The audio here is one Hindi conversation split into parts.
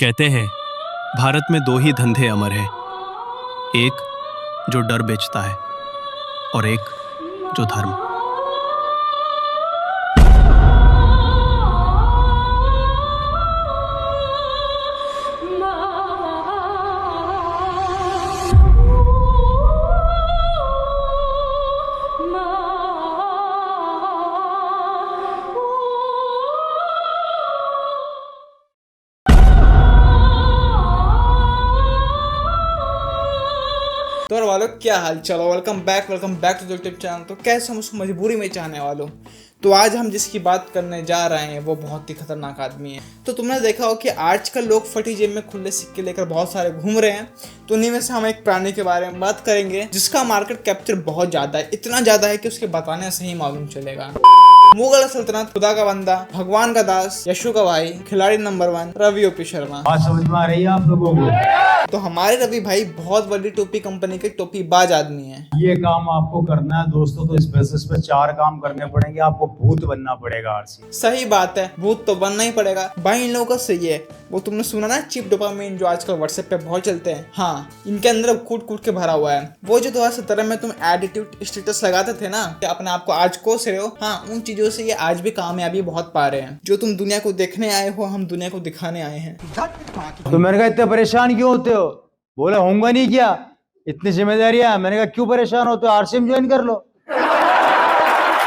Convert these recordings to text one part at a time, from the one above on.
कहते हैं भारत में दो ही धंधे अमर हैं, एक जो डर बेचता है और एक जो धर्म। तो और वालों क्या हाल चाल, welcome back to the YouTube channel. तो कैसे हम उसको मजबूरी में चाहने वालों। तो आज हम जिसकी बात करने जा रहे हैं वो बहुत ही खतरनाक आदमी है। तो तुमने देखा हो कि आजकल लोग फटी जेब में खुले सिक्के लेकर बहुत सारे घूम रहे हैं। तो उन्हीं में से हम एक प्राणी के बारे में बात करेंगे जिसका मार्केट कैप्चर बहुत ज्यादा है, इतना ज्यादा है कि उसके बताने से ही मालूम चलेगा। मुगल सल्तनत, खुदा का बंदा, भगवान का दास, यशु का भाई, खिलाड़ी नंबर 1 रवि ओपी शर्मा। बात समझ में आ रही है आप लोगों को? तो हमारे रवि भाई बहुत बड़ी टोपी कंपनी के टोपी बाज आदमी है। ये काम आपको करना है दोस्तों, तो इस बिजनेस पे 4 काम करने पड़ेंगे। आपको भूत बनना पड़ेगा आरसी। सही बात है, भूत तो बनना ही पड़ेगा भाई। इन लोगों का सही है। वो तुमने सुना ना चिप डोपामिन जो आजकल व्हाट्सएप पे बहुत चलते हैं, हाँ इनके अंदर कूट कूट के भरा हुआ है। वो जो 2017 में तुम एडिट्यूड स्टेटस लगाते थे ना कि अपने आप को आज कोस रहे हो, हाँ उन चीजों से ये आज भी कामयाबी बहुत पा रहे हैं। जो तुम दुनिया को देखने आए हो, हम दुनिया को दिखाने आए हैं। तो मैंने कहा इतने परेशान क्यों होते हो? बोले होऊंगा नहीं क्या, इतनी जिम्मेदारियां। मैंने कहा क्यों परेशान होते हो, आरसीएम ज्वाइन कर लो।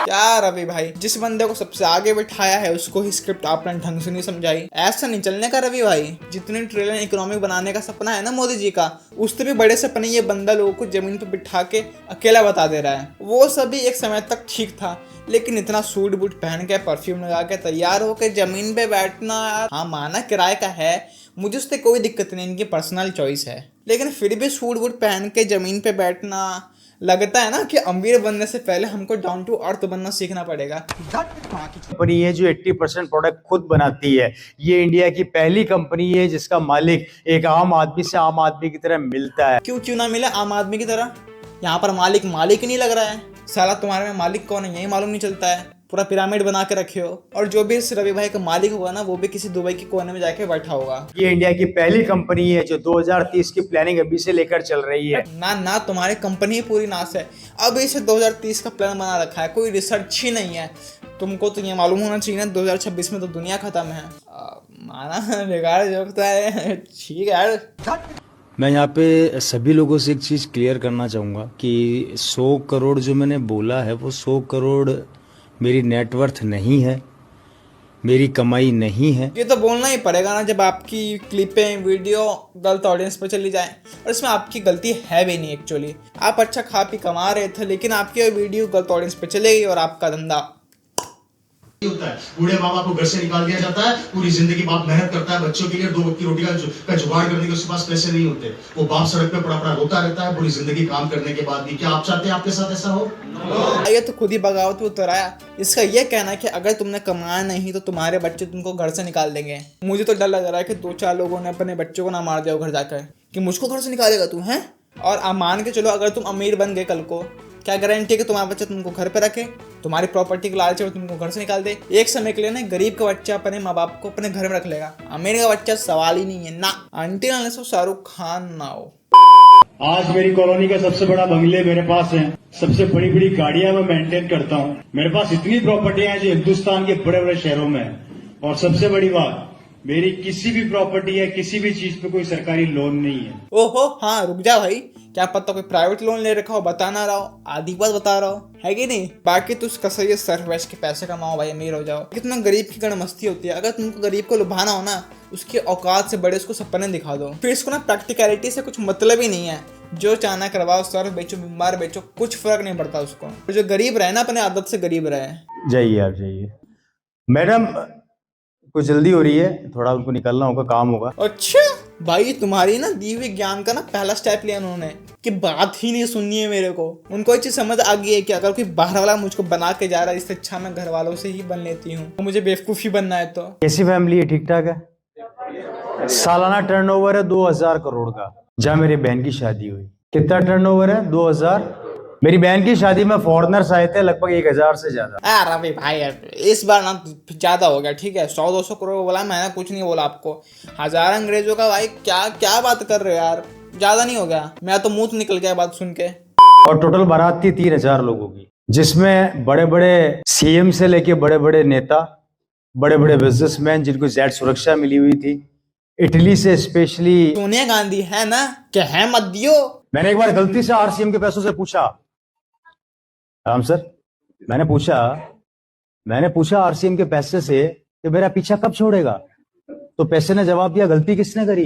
क्या रवि भाई, जिस बंदे को सबसे आगे बिठाया है उसको ही स्क्रिप्ट आपने ढंग से नहीं समझाई। ऐसा नहीं चलने का रवि भाई। जितने ट्रिलियन इकोनॉमी बनाने का सपना है ना मोदी जी का, उससे भी बड़े सपने ये बंदा लोगों को जमीन पर बिठा के अकेला बता दे रहा है। वो सभी एक समय तक ठीक था, लेकिन इतना सूट बूट पहन के, परफ्यूम लगा के, तैयार होकर जमीन पे बैठना, हाँ माना किराए का है, मुझे उससे कोई दिक्कत नहीं, इनकी पर्सनल चॉइस है। लेकिन फिर भी सूट बूट पहन के जमीन पे बैठना, लगता है ना कि अमीर बनने से पहले हमको डाउन टू अर्थ बनना सीखना पड़ेगा। कंपनी है जो 80% प्रोडक्ट खुद बनाती है। ये इंडिया की पहली कंपनी है जिसका मालिक एक आम आदमी से आम आदमी की तरह मिलता है। क्यों ना मिले आम आदमी की तरह? यहाँ पर मालिक ही नहीं लग रहा है। साला तुम्हारे में मालिक कौन है यही मालूम नहीं चलता है। पूरा पिरामिड बना के रखे हो। और जो भी इस रवि भाई का मालिक होगा ना, वो भी किसी दुबई के कोने में जाके बैठा होगा। ये इंडिया की पहली कंपनी है जो 2030 की प्लानिंग अभी से लेकर चल रही है। ना तुम्हारी कंपनी ही पूरी नाश है। अब इसे 2030 का प्लान बना रखा है, कोई रिसर्च ही नहीं है। तुमको तो ये मालूम होना चाहिए ना 2026 में तो दुनिया खत्म है। माना बेकार जोकता है, ठीक है। मैं यहाँ पे सभी लोगों से एक चीज़ क्लियर करना चाहूँगा कि 100 करोड़ जो मैंने बोला है वो 100 करोड़ मेरी नेटवर्थ नहीं है, मेरी कमाई नहीं है। ये तो बोलना ही पड़ेगा ना जब आपकी क्लिपें वीडियो गलत ऑडियंस पर चली जाए। और इसमें आपकी गलती है भी नहीं एक्चुअली। आप अच्छा खा पी कमा रहे थे, लेकिन आपकी वीडियो गलत ऑडियंस पे चले गई और आपका धंधा होता है। बूढ़े माँ बाप को घर से निकाल दिया जाता है, पूरी जिंदगी बाप मेहनत करता है बच्चों के लिए, 2 वक्त की रोटी का जुगाड़ करने के उसके पास पैसे नहीं होते। वो बाप सड़क पे पड़ा रोता रहता है पूरी जिंदगी काम करने के बाद भी। क्या आप चाहते हैं आपके साथ ऐसा हो? ये तो खुद ही बगावत में उतराया। इसका ये कहना है कि अगर तुमने कमाया नहीं तो तुम्हारे बच्चे तुमको घर से निकाल देंगे। मुझे तो डर लग रहा है कि 2-4 लोगों ने अपने बच्चों को ना मार दिया घर जाकर कि मुझको घर से निकालेगा तू है। और आप मान के चलो, अगर तुम अमीर बन गए कल को, क्या गारंटी है कि तुम्हारा बच्चा तुमको घर पे रखे? तुम्हारी प्रॉपर्टी के लालच में तुमको घर से निकाल दे। एक समय के लिए ना गरीब का बच्चा अपने माँ बाप को अपने घर में रख लेगा, अमीर का बच्चा सवाल ही नहीं है ना। आंटी नाले से शाहरुख खान ना हो। आज मेरी कॉलोनी का सबसे बड़ा बंगले मेरे पास है, सबसे बड़ी बड़ी गाड़ियां मैं मेंटेन करता हूँ। मेरे पास इतनी प्रॉपर्टियां हैं जो हिंदुस्तान के बड़े बड़े शहरों में है। और सबसे बड़ी बात, मेरी किसी भी प्रॉपर्टी या किसी भी चीज पे कोई सरकारी लोन नहीं है। ओहो हाँ रुक जा भाई, क्या पता कोई प्राइवेट लोन ले रखा हो, बता ना रहा हो, आधी बात बता रहा हो, है कि नहीं? बाकी तो उसका सही है, सर्फ वेस्ट के पैसे कमाओ भाई, अमीर हो जाओ। कितना गरीब की गणमस्ती होती है। अगर तुमको गरीब को लुभाना हो ना, उसके औकात से बड़े उसको सपने दिखा दो। फिर इसको ना प्रैक्टिकलिटी से कुछ मतलब ही नहीं है। जो चाहना करवाओ, सर्फ बेचो, बीमार बेचो, कुछ फर्क नहीं पड़ता उसको। जो गरीब रहे ना, अपने आदत से गरीब रहे। जाइए आप जाइए। मैडम कुछ जल्दी हो रही है, थोड़ा उनको निकलना होगा, काम होगा। अच्छा भाई, तुम्हारी ना दी हुई ज्ञान का ना पहला स्टेप लिया उन्होंने कि बात ही नहीं सुननी है मेरे को। उनको एक चीज समझ आ गई है कि अगर कोई बाहर वाला मुझको बना के जा रहा है, इससे अच्छा मैं घर वालों से ही बन लेती हूँ। मुझे बेवकूफ़ी बनना है तो। कैसी फैमिली है? ठीक ठाक है। सालाना टर्नओवर है 2000 करोड़ का। जहाँ मेरी बहन की शादी हुई। कितना टर्नओवर है? 2000। मेरी बहन की शादी में फॉरेनर्स आए थे लगभग 1000 से ज्यादा। रवि भाई यार, इस बार ना ज्यादा हो गया, ठीक है? 100-200 करोड़ बोला, मैंने कुछ नहीं बोला आपको। 1000 अंग्रेजों का भाई, क्या क्या बात कर रहे हो यार, ज्यादा नहीं हो गया? मैं तो मुंह निकल गया बात सुन के। और टोटल बारात थी 3000 लोगों की, जिसमें बड़े बड़े सीएम से लेके बड़े बड़े नेता, बड़े बड़े बिजनेसमैन जिनको जेड सुरक्षा मिली हुई थी, इटली से स्पेशली सोनिया गांधी है ना, क्या है मत दियो। मैंने एक बार गलती से आरसीएम के पैसों से पूछा, राम सर, मैंने पूछा आरसीएम के पैसे से कि मेरा पीछा कब छोड़ेगा, तो पैसे ने जवाब दिया, गलती किसने करी?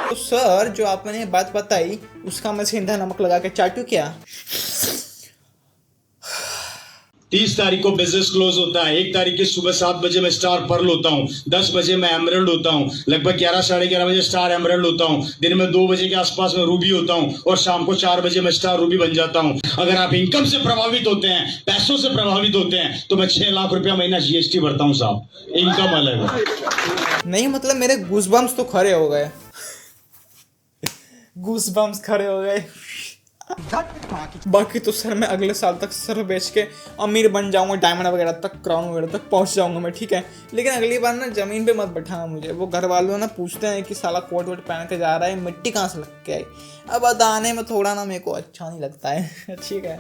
तो सर, जो आपने बात बताई उसका मैं सीधा नमक लगा के चाटू क्या? 30 तारीख को बिजनेस क्लोज होता है, 1 तारीख की सुबह 7 बजे मैं स्टार पर्ल होता हूँ, 10 बजे मैं एमरल्ड होता हूँ, लगभग 11 साढ़े 11 बजे स्टार एमरल्ड होता हूँ, दिन में 2 बजे के आसपास में रूबी होता हूँ और शाम को 4 बजे मैं स्टार रूबी बन जाता हूँ। अगर आप इनकम से प्रभावित होते हैं, पैसों से प्रभावित होते हैं, तो मैं 6 लाख रुपया महीना जीएसटी भरता हूँ साहब, इनकम अलग है। नहीं मतलब मेरे गूज़बम्स तो खड़े हो गए, गूज़बम्स खड़े हो गए। बाकी तो सर मैं अगले साल तक सर बेच के अमीर बन जाऊंगा, डायमंड वगैरह तक, क्राउन वगैरह तक पहुंच जाऊंगा मैं, ठीक है? लेकिन अगली बार ना जमीन पे मत बैठाना मुझे। वो घर वालों ना पूछते हैं कि साला कोट वोट पहन के जा रहा है, मिट्टी कहाँ से लग के आई। अब बताने में थोड़ा ना मेरे को अच्छा नहीं लगता है। ठीक है,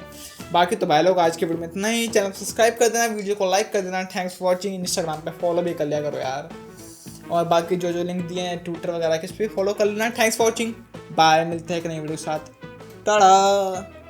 बाकी तो भाई लोग आज के वीडियो में इतना ही। चैनल सब्सक्राइब कर देना, वीडियो को लाइक कर देना। Thanks for watching. इंस्टाग्राम पे फॉलो भी कर लिया करो यार, और बाकी जो जो लिंक दिए हैं ट्विटर वगैरह के, इस पर फॉलो कर लेना। Thanks for watching, bye. मिलते हैं एक नई वीडियो के साथ, टाटा।